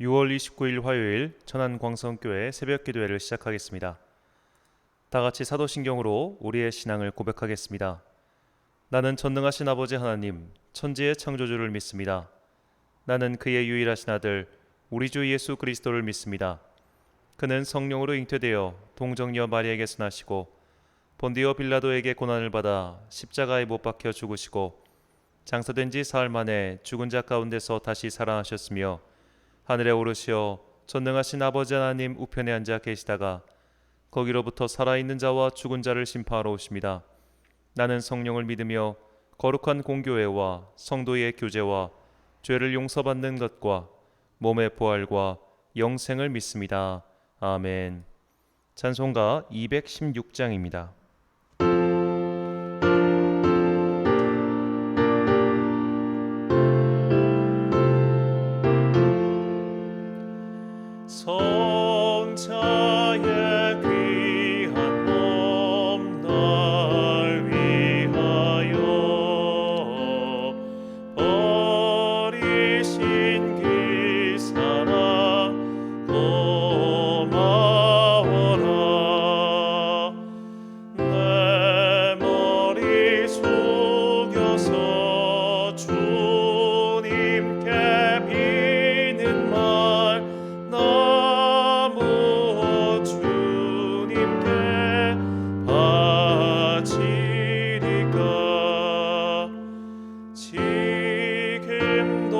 6월 29일 화요일 천안광성교회 새벽기도회를 시작하겠습니다. 다같이 사도신경으로 우리의 신앙을 고백하겠습니다. 나는 전능하신 아버지 하나님, 천지의 창조주를 믿습니다. 나는 그의 유일하신 아들, 우리 주 예수 그리스도를 믿습니다. 그는 성령으로 잉태되어 동정녀 마리아에게서 나시고 본디오 빌라도에게 고난을 받아 십자가에 못 박혀 죽으시고 장사된 지 사흘 만에 죽은 자 가운데서 다시 살아나셨으며 하늘에 오르시어 전능하신 아버지 하나님 우편에 앉아 계시다가 거기로부터 살아있는 자와 죽은 자를 심판하러 오십니다. 나는 성령을 믿으며 거룩한 공교회와 성도의 교제와 죄를 용서받는 것과 몸의 부활과 영생을 믿습니다. 아멘. 찬송가 216장입니다. 성자의 귀한 몸 날 위하여 버리신 길 사랑 고마워라. 내 머리 숙여서 주님께 비는 말 너무 주님께 바치리까. 지금도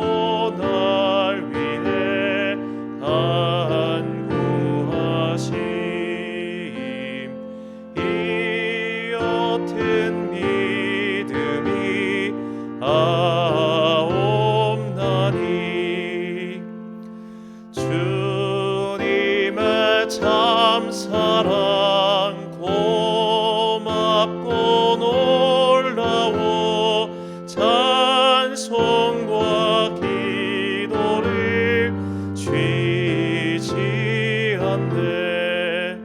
날 위해 간구하심 이 옅은 믿음이 아옵나니. 주님의 참사랑 고맙고 놀라워 찬송과 기도를 쉬지 않네.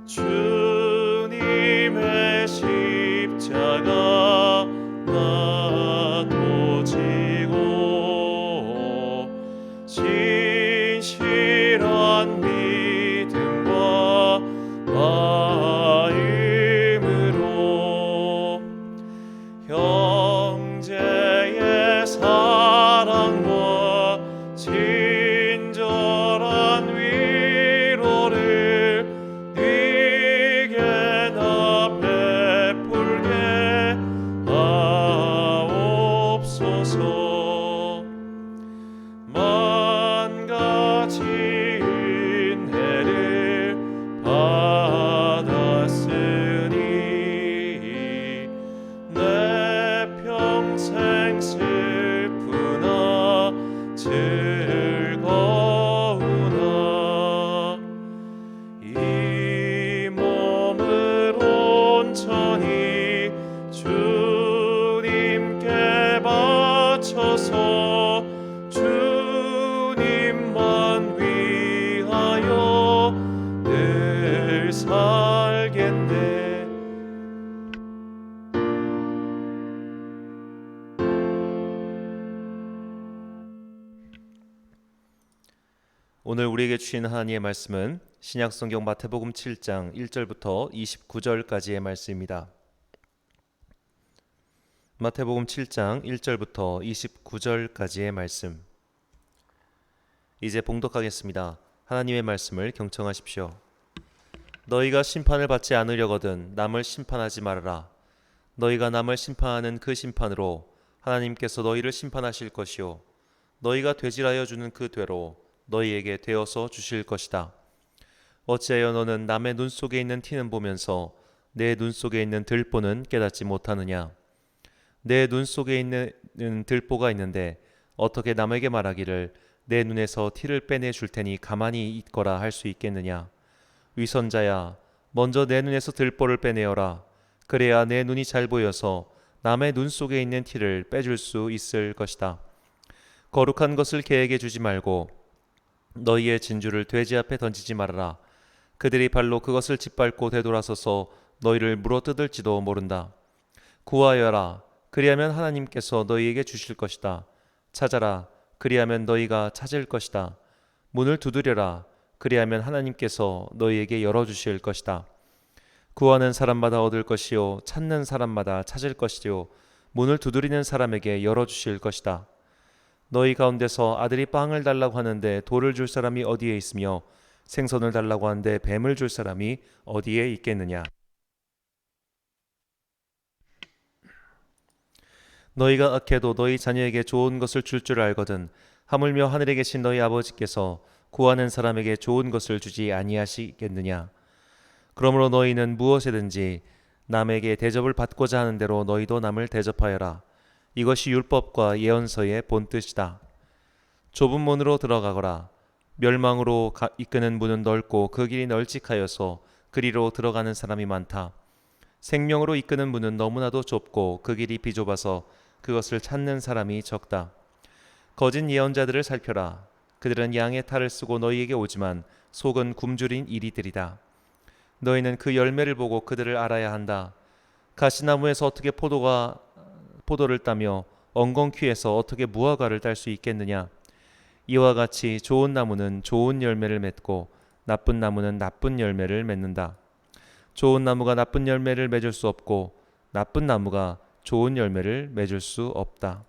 주님의 십자가 나도 지고 진실한 믿음과 마음으로 형제의 사랑과 친절한 위로를 네게 나 베풀게 하옵소서. 만 가지 은혜를 받았으니 내 평생 슬프나 즐거우나 이 몸을 온전히 주님께 바쳐서 주님만 위하여 늘 살겠네. 오늘 우리에게 주신 하나님의 말씀은 신약성경 마태복음 7장 1절부터 29절까지의 말씀입니다. 마태복음 7장 1절부터 29절까지의 말씀. 이제 봉독하겠습니다. 하나님의 말씀을 경청하십시오. 너희가 심판을 받지 않으려거든 남을 심판하지 말아라. 너희가 남을 심판하는 그 심판으로 하나님께서 너희를 심판하실 것이요 너희가 되질하여 주는 그 되로 너희에게 되어서 주실 것이다. 어찌하여 너는 남의 눈 속에 있는 티는 보면서 내 눈 속에 있는 들보는 깨닫지 못하느냐. 내 눈 속에 있는 들보가 있는데 어떻게 남에게 말하기를 내 눈에서 티를 빼내 줄 테니 가만히 있거라 할 수 있겠느냐. 위선자야, 먼저 내 눈에서 들보를 빼내어라. 그래야 내 눈이 잘 보여서 남의 눈 속에 있는 티를 빼줄 수 있을 것이다. 거룩한 것을 개에게 주지 말고 너희의 진주를 돼지 앞에 던지지 말아라. 그들이 발로 그것을 짓밟고 되돌아서서 너희를 물어뜯을지도 모른다. 구하여라. 그리하면 하나님께서 너희에게 주실 것이다. 찾아라. 그리하면 너희가 찾을 것이다. 문을 두드려라. 그리하면 하나님께서 너희에게 열어주실 것이다. 구하는 사람마다 얻을 것이요 찾는 사람마다 찾을 것이요 문을 두드리는 사람에게 열어주실 것이다. 너희 가운데서 아들이 빵을 달라고 하는데 돌을 줄 사람이 어디에 있으며 생선을 달라고 하는데 뱀을 줄 사람이 어디에 있겠느냐. 너희가 악해도 너희 자녀에게 좋은 것을 줄 알거든 하물며 하늘에 계신 너희 아버지께서 구하는 사람에게 좋은 것을 주지 아니하시겠느냐. 그러므로 너희는 무엇이든지 남에게 대접을 받고자 하는 대로 너희도 남을 대접하여라. 이것이 율법과 예언서의 본뜻이다. 좁은 문으로 들어가거라. 멸망으로 이끄는 문은 넓고 그 길이 널찍하여서 그리로 들어가는 사람이 많다. 생명으로 이끄는 문은 너무나도 좁고 그 길이 비좁아서 그것을 찾는 사람이 적다. 거짓 예언자들을 살펴라. 그들은 양의 탈을 쓰고 너희에게 오지만 속은 굶주린 이리들이다. 너희는 그 열매를 보고 그들을 알아야 한다. 가시나무에서 어떻게 포도를 따며 엉겅퀴에서 어떻게 무화과를 딸 수 있겠느냐. 이와 같이 좋은 나무는 좋은 열매를 맺고 나쁜 나무는 나쁜 열매를 맺는다. 좋은 나무가 나쁜 열매를 맺을 수 없고 나쁜 나무가 좋은 열매를 맺을 수 없다.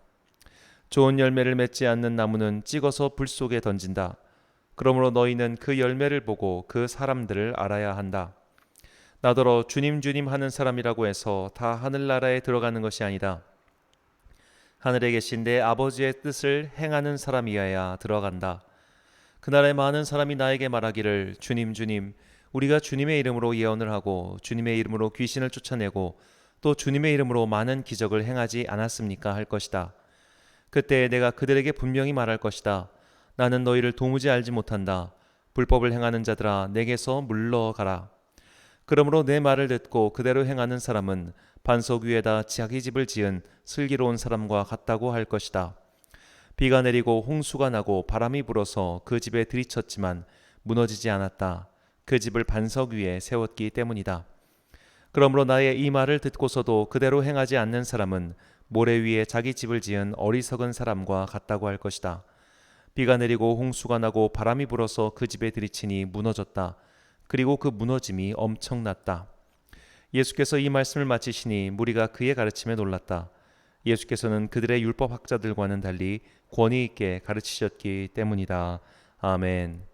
좋은 열매를 맺지 않는 나무는 찍어서 불 속에 던진다. 그러므로 너희는 그 열매를 보고 그 사람들을 알아야 한다. 나더러 주님 주님 하는 사람이라고 해서 다 하늘나라에 들어가는 것이 아니다. 하늘에 계신 내 아버지의 뜻을 행하는 사람이어야 들어간다. 그날에 많은 사람이 나에게 말하기를 주님 주님 우리가 주님의 이름으로 예언을 하고 주님의 이름으로 귀신을 쫓아내고 또 주님의 이름으로 많은 기적을 행하지 않았습니까? 할 것이다. 그때 내가 그들에게 분명히 말할 것이다. 나는 너희를 도무지 알지 못한다. 불법을 행하는 자들아 내게서 물러가라. 그러므로 내 말을 듣고 그대로 행하는 사람은 반석 위에다 자기 집을 지은 슬기로운 사람과 같다고 할 것이다. 비가 내리고 홍수가 나고 바람이 불어서 그 집에 들이쳤지만 무너지지 않았다. 그 집을 반석 위에 세웠기 때문이다. 그러므로 나의 이 말을 듣고서도 그대로 행하지 않는 사람은 모래 위에 자기 집을 지은 어리석은 사람과 같다고 할 것이다. 비가 내리고 홍수가 나고 바람이 불어서 그 집에 들이치니 무너졌다. 그리고 그 무너짐이 엄청났다. 예수께서 이 말씀을 마치시니 무리가 그의 가르침에 놀랐다. 예수께서는 그들의 율법학자들과는 달리 권위 있게 가르치셨기 때문이다. 아멘.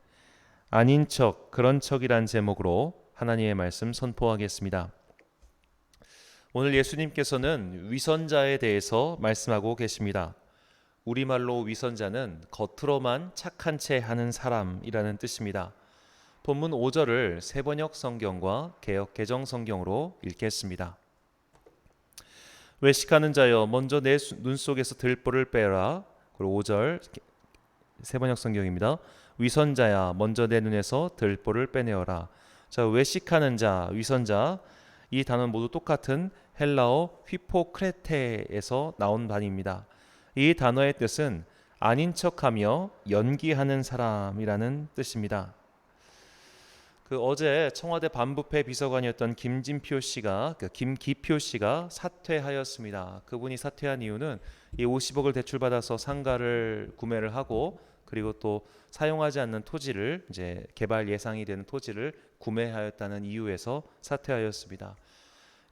아닌 척, 그런 척이란 제목으로 하나님의 말씀 선포하겠습니다. 오늘 예수님께서는 위선자에 대해서 말씀하고 계십니다. 우리말로 위선자는 겉으로만 착한 채 하는 사람이라는 뜻입니다. 본문 5절을 새번역 성경과 개역 개정 성경으로 읽겠습니다. 외식하는 자여 먼저 내 눈 속에서 들보를 빼라. 그리고 5절 새번역 성경입니다. 위선자야 먼저 내 눈에서 들보를 빼내어라. 자, 외식하는 자, 위선자 이 단어는 모두 똑같은 헬라어 휘포크레테에서 나온 단어입니다. 이 단어의 뜻은 아닌 척하며 연기하는 사람이라는 뜻입니다. 어제 청와대 반부패 비서관이었던 김기표 씨가 사퇴하였습니다. 그분이 사퇴한 이유는 이 50억을 대출받아서 상가를 구매를 하고 그리고 또 사용하지 않는 토지를 이제 개발 예상이 되는 토지를 구매하였다는 이유에서 사퇴하였습니다.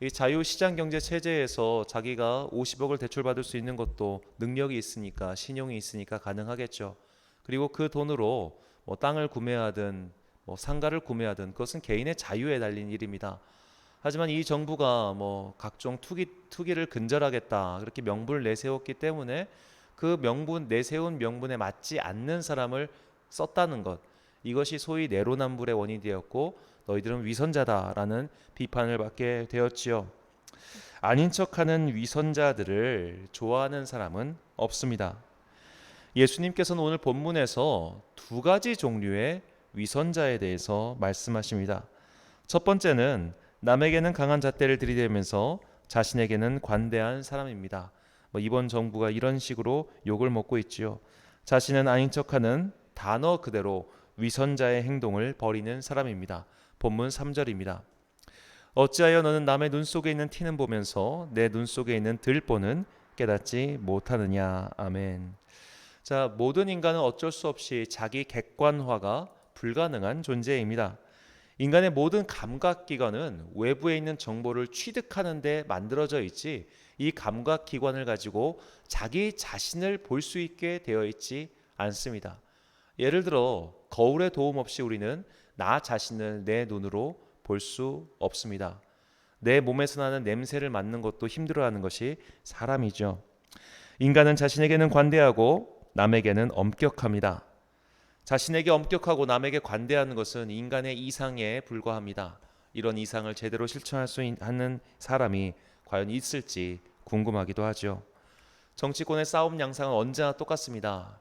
이 자유시장 경제 체제에서 자기가 50억을 대출받을 수 있는 것도 능력이 있으니까 신용이 있으니까 가능하겠죠. 그리고 그 돈으로 뭐 땅을 구매하든 뭐 상가를 구매하든 그것은 개인의 자유에 달린 일입니다. 하지만 이 정부가 뭐 각종 투기를 근절하겠다 그렇게 명분을 내세웠기 때문에 그 내세운 명분에 맞지 않는 사람을 썼다는 것, 이것이 소위 내로남불의 원인이 되었고 너희들은 위선자다라는 비판을 받게 되었지요. 아닌 척하는 위선자들을 좋아하는 사람은 없습니다. 예수님께서는 오늘 본문에서 두 가지 종류의 위선자에 대해서 말씀하십니다. 첫 번째는 남에게는 강한 잣대를 들이대면서 자신에게는 관대한 사람입니다. 이번 정부가 이런 식으로 욕을 먹고 있지요. 자신은 아닌 척하는 단어 그대로 위선자의 행동을 벌이는 사람입니다. 본문 3절입니다. 어찌하여 너는 남의 눈 속에 있는 티는 보면서 내 눈 속에 있는 들보는 깨닫지 못하느냐. 아멘. 자, 모든 인간은 어쩔 수 없이 자기 객관화가 불가능한 존재입니다. 인간의 모든 감각기관은 외부에 있는 정보를 취득하는 데 만들어져 있지, 이 감각기관을 가지고 자기 자신을 볼 수 있게 되어 있지 않습니다. 예를 들어 거울의 도움 없이 우리는 나 자신을 내 눈으로 볼 수 없습니다. 내 몸에서 나는 냄새를 맡는 것도 힘들어하는 것이 사람이죠. 인간은 자신에게는 관대하고 남에게는 엄격합니다. 자신에게 엄격하고 남에게 관대하는 것은 인간의 이상에 불과합니다. 이런 이상을 제대로 실천할 수 있는 사람이 과연 있을지 궁금하기도 하죠. 정치권의 싸움 양상은 언제나 똑같습니다.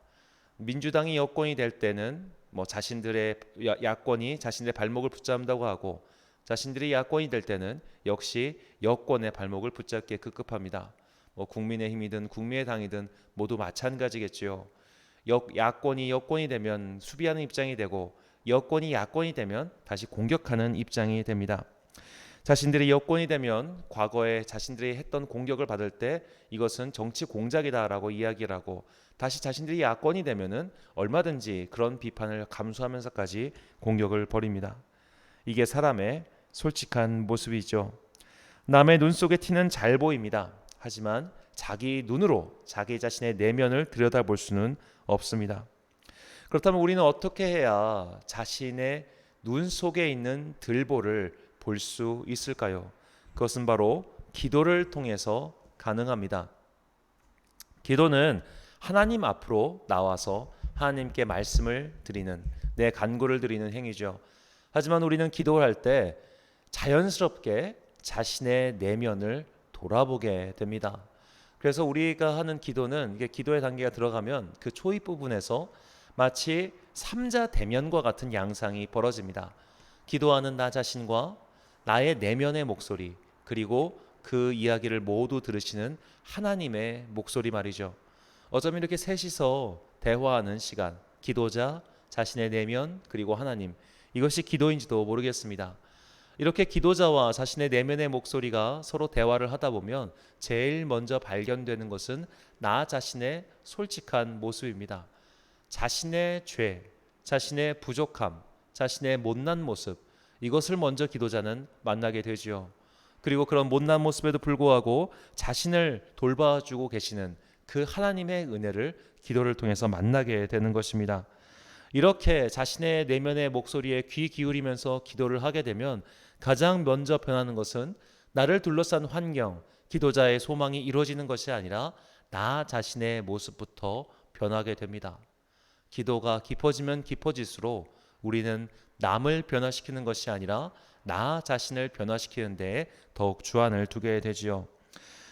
민주당이 여권이 될 때는 자신들의 야권이 자신들의 발목을 붙잡는다고 하고, 자신들이 야권이 될 때는 역시 여권의 발목을 붙잡기에 급급합니다. 국민의힘이든 국민의당이든 모두 마찬가지겠지요. 야권이 여권이 되면 수비하는 입장이 되고, 여권이 야권이 되면 다시 공격하는 입장이 됩니다. 자신들이 여권이 되면 과거에 자신들이 했던 공격을 받을 때 이것은 정치 공작이다라고 이야기를 하고, 다시 자신들이 야권이 되면은 얼마든지 그런 비판을 감수하면서까지 공격을 벌입니다. 이게 사람의 솔직한 모습이죠. 남의 눈 속의 티는 잘 보입니다. 하지만 자기 눈으로 자기 자신의 내면을 들여다볼 수는 없습니다. 그렇다면 우리는 어떻게 해야 자신의 눈 속에 있는 들보를 볼 수 있을까요? 그것은 바로 기도를 통해서 가능합니다. 기도는 하나님 앞으로 나와서 하나님께 말씀을 드리는, 내 간구를 드리는 행위죠. 하지만 우리는 기도를 할 때 자연스럽게 자신의 내면을 돌아보게 됩니다. 그래서 우리가 하는 기도는, 이게 기도의 단계가 들어가면 그 초입 부분에서 마치 삼자 대면과 같은 양상이 벌어집니다. 기도하는 나 자신과 나의 내면의 목소리, 그리고 그 이야기를 모두 들으시는 하나님의 목소리 말이죠. 어쩌면 이렇게 셋이서 대화하는 시간, 기도자, 자신의 내면, 그리고 하나님, 이것이 기도인지도 모르겠습니다. 이렇게 기도자와 자신의 내면의 목소리가 서로 대화를 하다 보면 제일 먼저 발견되는 것은 나 자신의 솔직한 모습입니다. 자신의 죄, 자신의 부족함, 자신의 못난 모습, 이것을 먼저 기도자는 만나게 되지요. 그리고 그런 못난 모습에도 불구하고 자신을 돌봐주고 계시는 그 하나님의 은혜를 기도를 통해서 만나게 되는 것입니다. 이렇게 자신의 내면의 목소리에 귀 기울이면서 기도를 하게 되면 가장 먼저 변하는 것은 나를 둘러싼 환경, 기도자의 소망이 이루어지는 것이 아니라 나 자신의 모습부터 변하게 됩니다. 기도가 깊어지면 깊어질수록 우리는 남을 변화시키는 것이 아니라 나 자신을 변화시키는 데에 더욱 주안을 두게 되지요.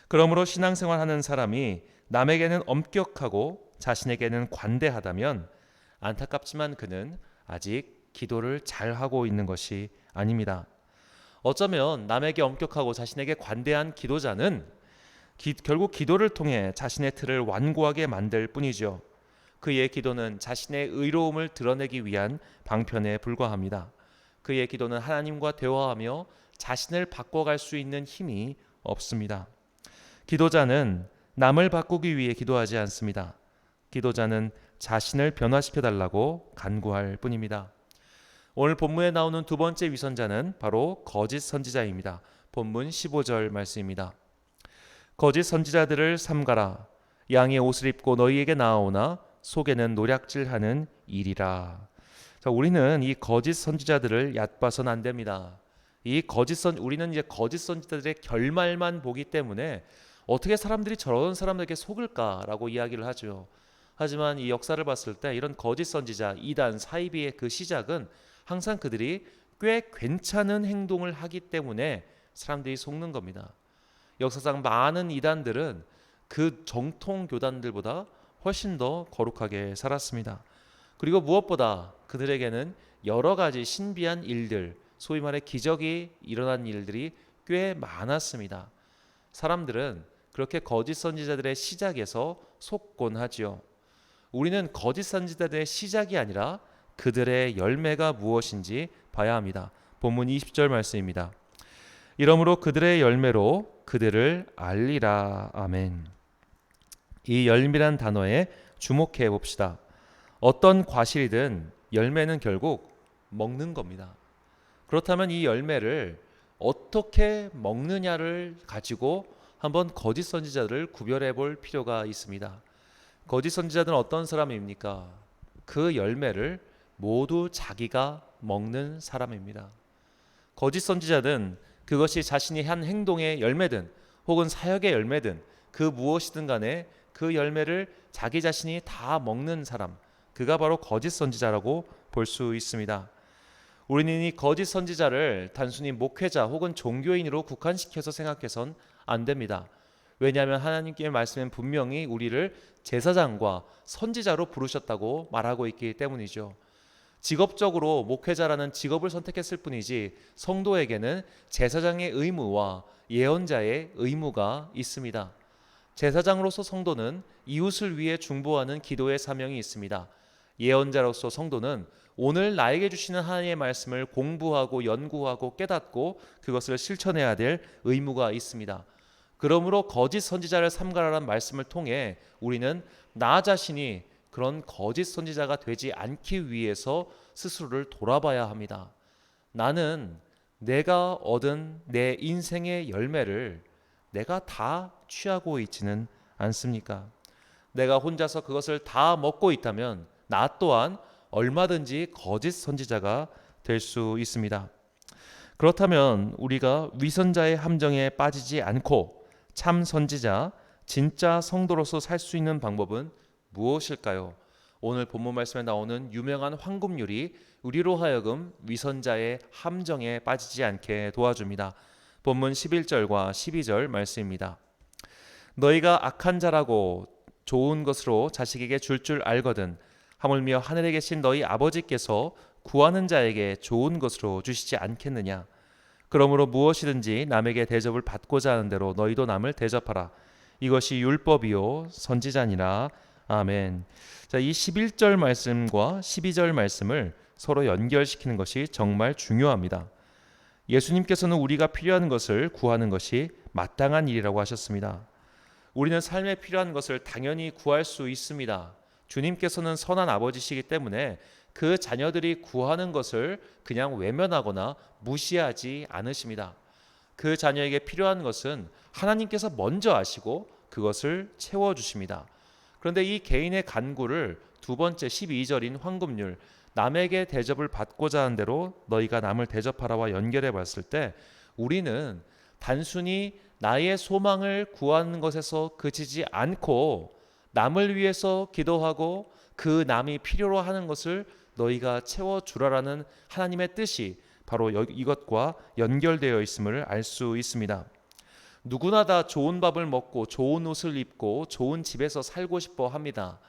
그러므로 신앙생활하는 사람이 남에게는 엄격하고 자신에게는 관대하다면 안타깝지만 그는 아직 기도를 잘하고 있는 것이 아닙니다. 어쩌면 남에게 엄격하고 자신에게 관대한 기도자는 결국 기도를 통해 자신의 틀을 완고하게 만들 뿐이죠. 그의 기도는 자신의 의로움을 드러내기 위한 방편에 불과합니다. 그의 기도는 하나님과 대화하며 자신을 바꿔갈 수 있는 힘이 없습니다. 기도자는 남을 바꾸기 위해 기도하지 않습니다. 기도자는 자신을 변화시켜 달라고 간구할 뿐입니다. 오늘 본문에 나오는 두 번째 위선자는 바로 거짓 선지자입니다. 본문 15절 말씀입니다. 거짓 선지자들을 삼가라. 양의 옷을 입고 너희에게 나아오나 속에는 노략질하는 일이라. 자, 우리는 이 거짓 선지자들을 얕봐서는 안 됩니다. 우리는 이제 거짓 선지자들의 결말만 보기 때문에 어떻게 사람들이 저런 사람들에게 속을까라고 이야기를 하죠. 하지만 이 역사를 봤을 때 이런 거짓 선지자, 이단, 사이비의 그 시작은 항상 그들이 꽤 괜찮은 행동을 하기 때문에 사람들이 속는 겁니다. 역사상 많은 이단들은 그 정통 교단들보다 훨씬 더 거룩하게 살았습니다. 그리고 무엇보다 그들에게는 여러 가지 신비한 일들, 소위 말해 기적이 일어난 일들이 꽤 많았습니다. 사람들은 그렇게 거짓 선지자들의 시작에서 속곤 하지요. 우리는 거짓 선지자들의 시작이 아니라 그들의 열매가 무엇인지 봐야 합니다. 본문 20절 말씀입니다. 이러므로 그들의 열매로 그들을 알리라. 아멘. 이 열매란 단어의 주목해 봅시다. 어떤 과실이든 열매는 결국 먹는 겁니다. 그렇다면 이 열매를 어떻게 먹느냐를 가지고 한번 거짓 선지자들을 구별해 볼 필요가 있습니다. 거짓 선지자들은 어떤 사람입니까? 그 열매를 모두 자기가 먹는 사람입니다. 거짓 선지자는 그것이 자신이 한 행동의 열매든 혹은 사역의 열매든 그 무엇이든 간에 그 열매를 자기 자신이 다 먹는 사람, 그가 바로 거짓 선지자라고 볼 수 있습니다. 우리는 이 거짓 선지자를 단순히 목회자 혹은 종교인으로 국한시켜서 생각해선 안 됩니다. 왜냐하면 하나님께의 말씀은 분명히 우리를 제사장과 선지자로 부르셨다고 말하고 있기 때문이죠. 직업적으로 목회자라는 직업을 선택했을 뿐이지 성도에게는 제사장의 의무와 예언자의 의무가 있습니다. 제사장으로서 성도는 이웃을 위해 중보하는 기도의 사명이 있습니다. 예언자로서 성도는 오늘 나에게 주시는 하나님의 말씀을 공부하고 연구하고 깨닫고 그것을 실천해야 될 의무가 있습니다. 그러므로 거짓 선지자를 삼가라는 말씀을 통해 우리는 나 자신이 그런 거짓 선지자가 되지 않기 위해서 스스로를 돌아봐야 합니다. 나는 내가 얻은 내 인생의 열매를 내가 다 취하고 있지는 않습니까? 내가 혼자서 그것을 다 먹고 있다면 나 또한 얼마든지 거짓 선지자가 될 수 있습니다. 그렇다면 우리가 위선자의 함정에 빠지지 않고 참 선지자, 진짜 성도로서 살 수 있는 방법은 무엇일까요? 오늘 본문 말씀에 나오는 유명한 황금률이 우리로 하여금 위선자의 함정에 빠지지 않게 도와줍니다. 본문 11절과 12절 말씀입니다. 너희가 악한 자라고 좋은 것으로 자식에게 줄 알거든 하물며 하늘에 계신 너희 아버지께서 구하는 자에게 좋은 것으로 주시지 않겠느냐. 그러므로 무엇이든지 남에게 대접을 받고자 하는 대로 너희도 남을 대접하라. 이것이 율법이요 선지자니라. 아멘. 자, 이 11절 말씀과 12절 말씀을 서로 연결시키는 것이 정말 중요합니다. 예수님께서는 우리가 필요한 것을 구하는 것이 마땅한 일이라고 하셨습니다. 우리는 삶에 필요한 것을 당연히 구할 수 있습니다. 주님께서는 선한 아버지시기 때문에 그 자녀들이 구하는 것을 그냥 외면하거나 무시하지 않으십니다. 그 자녀에게 필요한 것은 하나님께서 먼저 아시고 그것을 채워주십니다. 그런데 이 개인의 간구를 두 번째 12절인 황금률, 남에게 대접을 받고자 하는 대로 너희가 남을 대접하라와 연결해 봤을 때 우리는 단순히 나의 소망을 구하는 것에서 그치지 않고 남을 위해서 기도하고 그 남이 필요로 하는 것을 너희가 채워주라라는 하나님의 뜻이 바로 이것과 연결되어 있음을 알 수 있습니다. 누구나 다 좋은 밥을 먹고 좋은 옷을 입고 좋은 집에서 살고 싶어 합니다.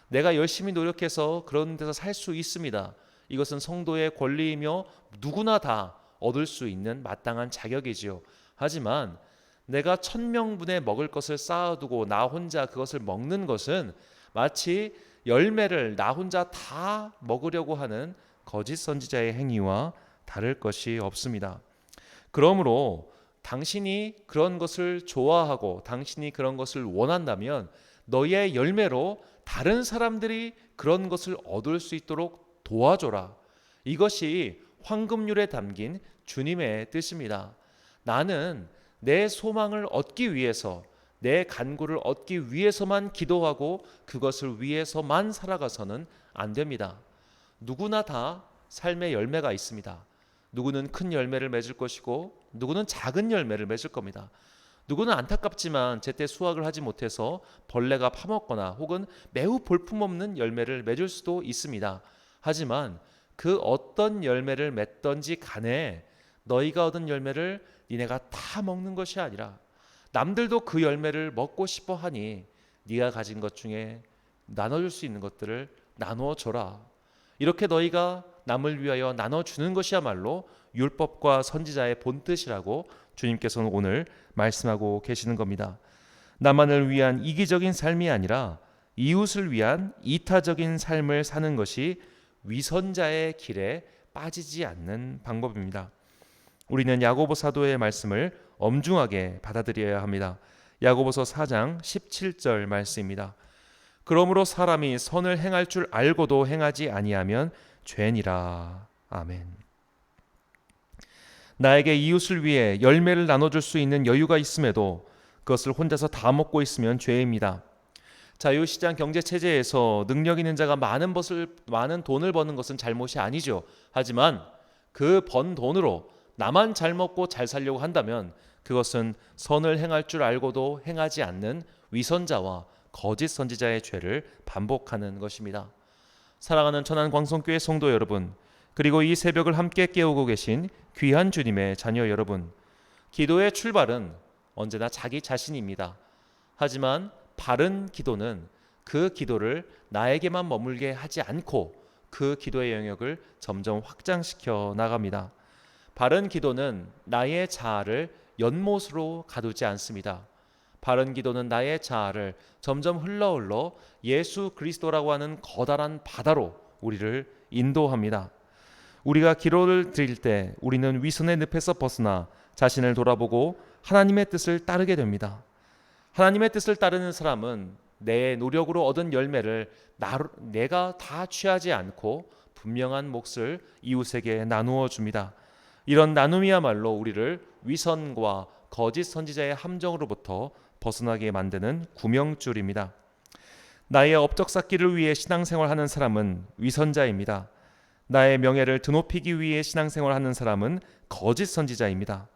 내가 열심히 노력해서 그런 데서 살 수 있습니다. 이것은 성도의 권리이며 누구나 다 얻을 수 있는 마땅한 자격이지요. 하지만 내가 1000명분의 먹을 것을 쌓아두고 나 혼자 그것을 먹는 것은 마치 열매를 나 혼자 다 먹으려고 하는 거짓 선지자의 행위와 다를 것이 없습니다. 그러므로 당신이 그런 것을 좋아하고 당신이 그런 것을 원한다면 너의 열매로 다른 사람들이 그런 것을 얻을 수 있도록 도와줘라. 이것이 황금률에 담긴 주님의 뜻입니다. 나는 내 소망을 얻기 위해서 내 간구를 얻기 위해서만 기도하고 그것을 위해서만 살아가서는 안 됩니다. 누구나 다 삶의 열매가 있습니다. 누구는 큰 열매를 맺을 것이고 누구는 작은 열매를 맺을 겁니다. 누구는 안타깝지만 제때 수확을 하지 못해서 벌레가 파먹거나 혹은 매우 볼품없는 열매를 맺을 수도 있습니다. 하지만 그 어떤 열매를 맺던지 간에 너희가 얻은 열매를 니네가 다 먹는 것이 아니라 남들도 그 열매를 먹고 싶어 하니 네가 가진 것 중에 나눠줄 수 있는 것들을 나누어줘라. 이렇게 너희가 남을 위하여 나눠주는 것이야말로 율법과 선지자의 본뜻이라고 주님께서는 오늘 말씀하고 계시는 겁니다. 나만을 위한 이기적인 삶이 아니라 이웃을 위한 이타적인 삶을 사는 것이 위선자의 길에 빠지지 않는 방법입니다. 우리는 야고보 사도의 말씀을 엄중하게 받아들여야 합니다. 야고보서 4장 17절 말씀입니다. 그러므로 사람이 선을 행할 줄 알고도 행하지 아니하면 죄니라. 아멘. 나에게 이웃을 위해 열매를 나눠줄 수 있는 여유가 있음에도 그것을 혼자서 다 먹고 있으면 죄입니다. 자유시장 경제체제에서 능력 있는 자가 많은 돈을 버는 것은 잘못이 아니죠. 하지만 그 번 돈으로 나만 잘 먹고 잘 살려고 한다면 그것은 선을 행할 줄 알고도 행하지 않는 위선자와 거짓 선지자의 죄를 반복하는 것입니다. 사랑하는 천안광성교회 성도 여러분, 그리고 이 새벽을 함께 깨우고 계신 귀한 주님의 자녀 여러분, 기도의 출발은 언제나 자기 자신입니다. 하지만 바른 기도는 그 기도를 나에게만 머물게 하지 않고 그 기도의 영역을 점점 확장시켜 나갑니다. 바른 기도는 나의 자아를 연못으로 가두지 않습니다. 바른 기도는 나의 자아를 점점 흘러 예수 그리스도라고 하는 커다란 바다로 우리를 인도합니다. 우리가 기도를 드릴 때 우리는 위선의 늪에서 벗어나 자신을 돌아보고 하나님의 뜻을 따르게 됩니다. 하나님의 뜻을 따르는 사람은 내 노력으로 얻은 열매를 내가 다 취하지 않고 분명한 몫을 이웃에게 나누어 줍니다. 이런 나눔이야말로 우리를 위선과 거짓 선지자의 함정으로부터 벗어나게 만드는 구명줄입니다. 나의 업적 쌓기를 위해 신앙생활하는 사람은 위선자입니다. 나의 명예를 드높이기 위해 신앙생활하는 사람은 거짓 선지자입니다.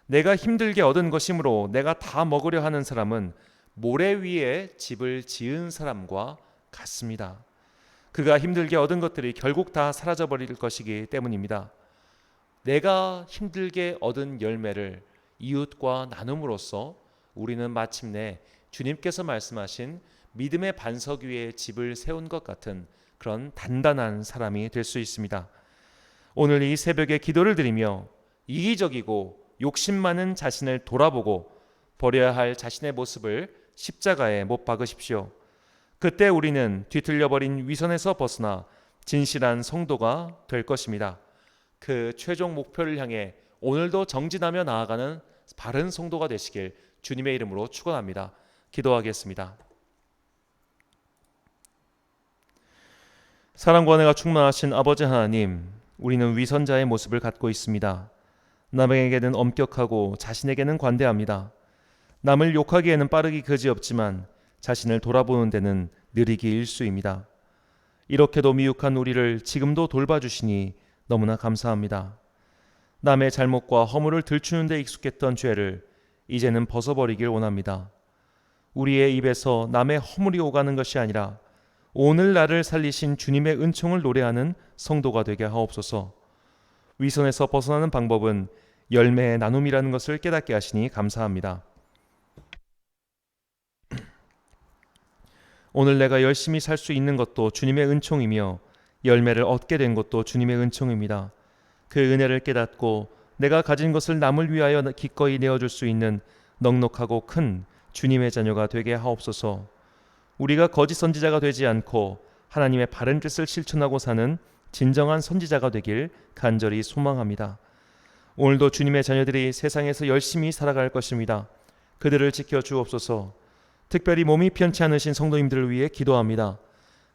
내가 힘들게 얻은 것이므로 내가 다 먹으려 하는 사람은 모래 위에 집을 지은 사람과 같습니다. 그가 힘들게 얻은 것들이 결국 다 사라져버릴 것이기 때문입니다. 내가 힘들게 얻은 열매를 이웃과 나눔으로써 우리는 마침내 주님께서 말씀하신 믿음의 반석 위에 집을 세운 것 같은 그런 단단한 사람이 될 수 있습니다. 오늘 이 새벽에 기도를 드리며 이기적이고 욕심 많은 자신을 돌아보고 버려야 할 자신의 모습을 십자가에 못 박으십시오. 그때 우리는 뒤틀려버린 위선에서 벗어나 진실한 성도가 될 것입니다. 그 최종 목표를 향해 오늘도 정진하며 나아가는 바른 성도가 되시길 주님의 이름으로 축원합니다. 기도하겠습니다. 사랑과 은혜가 충만하신 아버지 하나님, 우리는 위선자의 모습을 갖고 있습니다. 남에게는 엄격하고 자신에게는 관대합니다. 남을 욕하기에는 빠르기 그지없지만 자신을 돌아보는 데는 느리기 일수입니다. 이렇게도 미혹한 우리를 지금도 돌봐주시니 너무나 감사합니다. 남의 잘못과 허물을 들추는 데 익숙했던 죄를 이제는 벗어버리길 원합니다. 우리의 입에서 남의 허물이 오가는 것이 아니라 오늘 나를 살리신 주님의 은총을 노래하는 성도가 되게 하옵소서. 위선에서 벗어나는 방법은 열매의 나눔이라는 것을 깨닫게 하시니 감사합니다. 오늘 내가 열심히 살 수 있는 것도 주님의 은총이며 열매를 얻게 된 것도 주님의 은총입니다. 그 은혜를 깨닫고 내가 가진 것을 남을 위하여 기꺼이 내어줄 수 있는 넉넉하고 큰 주님의 자녀가 되게 하옵소서. 우리가 거짓 선지자가 되지 않고 하나님의 바른 뜻을 실천하고 사는 진정한 선지자가 되길 간절히 소망합니다. 오늘도 주님의 자녀들이 세상에서 열심히 살아갈 것입니다. 그들을 지켜 주옵소서. 특별히 몸이 편치 않으신 성도님들을 위해 기도합니다.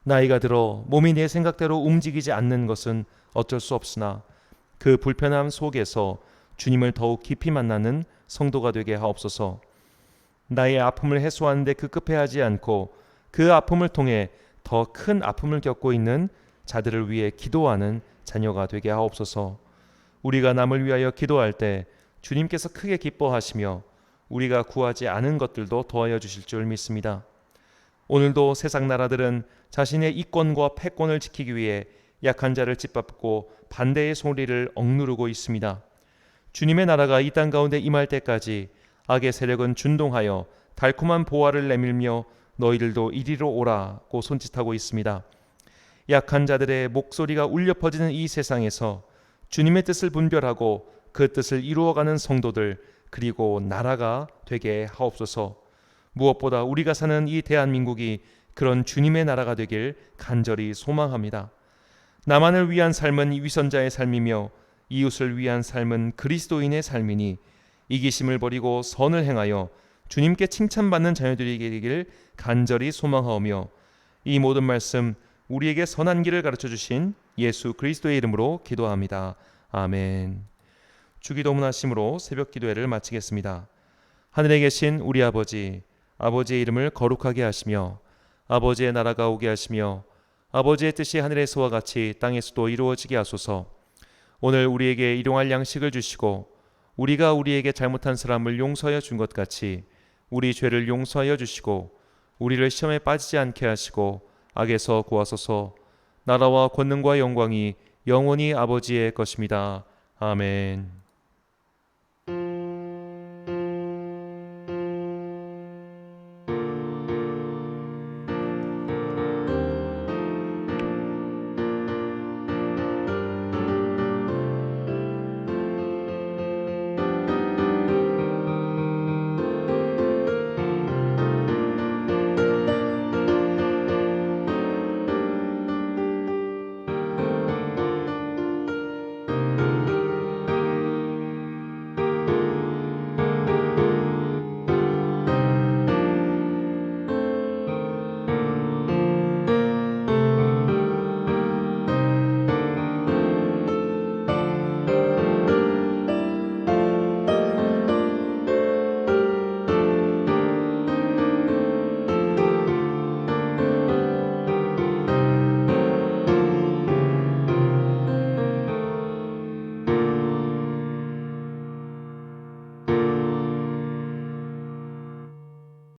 나이가 들어 몸이 내 생각대로 움직이지 않는 것은 어쩔 수 없으나 그 불편함 속에서 주님을 더욱 깊이 만나는 성도가 되게 하옵소서. 나의 아픔을 해소하는 데 급급해하지 않고 그 아픔을 통해 더 큰 아픔을 겪고 있는 자들을 위해 기도하는 자녀가 되게 하옵소서. 우리가 남을 위하여 기도할 때 주님께서 크게 기뻐하시며 우리가 구하지 않은 것들도 더하여 주실 줄 믿습니다. 오늘도 세상 나라들은 자신의 이권과 패권을 지키기 위해 약한 자를 짓밟고 반대의 소리를 억누르고 있습니다. 주님의 나라가 이 땅 가운데 임할 때까지 악의 세력은 준동하여 달콤한 보화를 내밀며 너희들도 이리로 오라고 손짓하고 있습니다. 약한 자들의 목소리가 울려 퍼지는 이 세상에서 주님의 뜻을 분별하고 그 뜻을 이루어가는 성도들 그리고 나라가 되게 하옵소서. 무엇보다 우리가 사는 이 대한민국이 그런 주님의 나라가 되길 간절히 소망합니다. 나만을 위한 삶은 위선자의 삶이며 이웃을 위한 삶은 그리스도인의 삶이니 이기심을 버리고 선을 행하여 주님께 칭찬받는 자녀들이 되길 간절히 소망하오며 이 모든 말씀 우리에게 선한 길을 가르쳐 주신 예수 그리스도의 이름으로 기도합니다. 아멘. 주기도문 하심으로 새벽 기도회를 마치겠습니다. 하늘에 계신 우리 아버지, 아버지의 이름을 거룩하게 하시며 아버지의 나라가 오게 하시며 아버지의 뜻이 하늘에서와 같이 땅에서도 이루어지게 하소서. 오늘 우리에게 일용할 양식을 주시고 우리가 우리에게 잘못한 사람을 용서하여 준 것 같이 우리 죄를 용서하여 주시고 우리를 시험에 빠지지 않게 하시고 악에서 구하소서. 나라와 권능과 영광이 영원히 아버지의 것입니다. 아멘.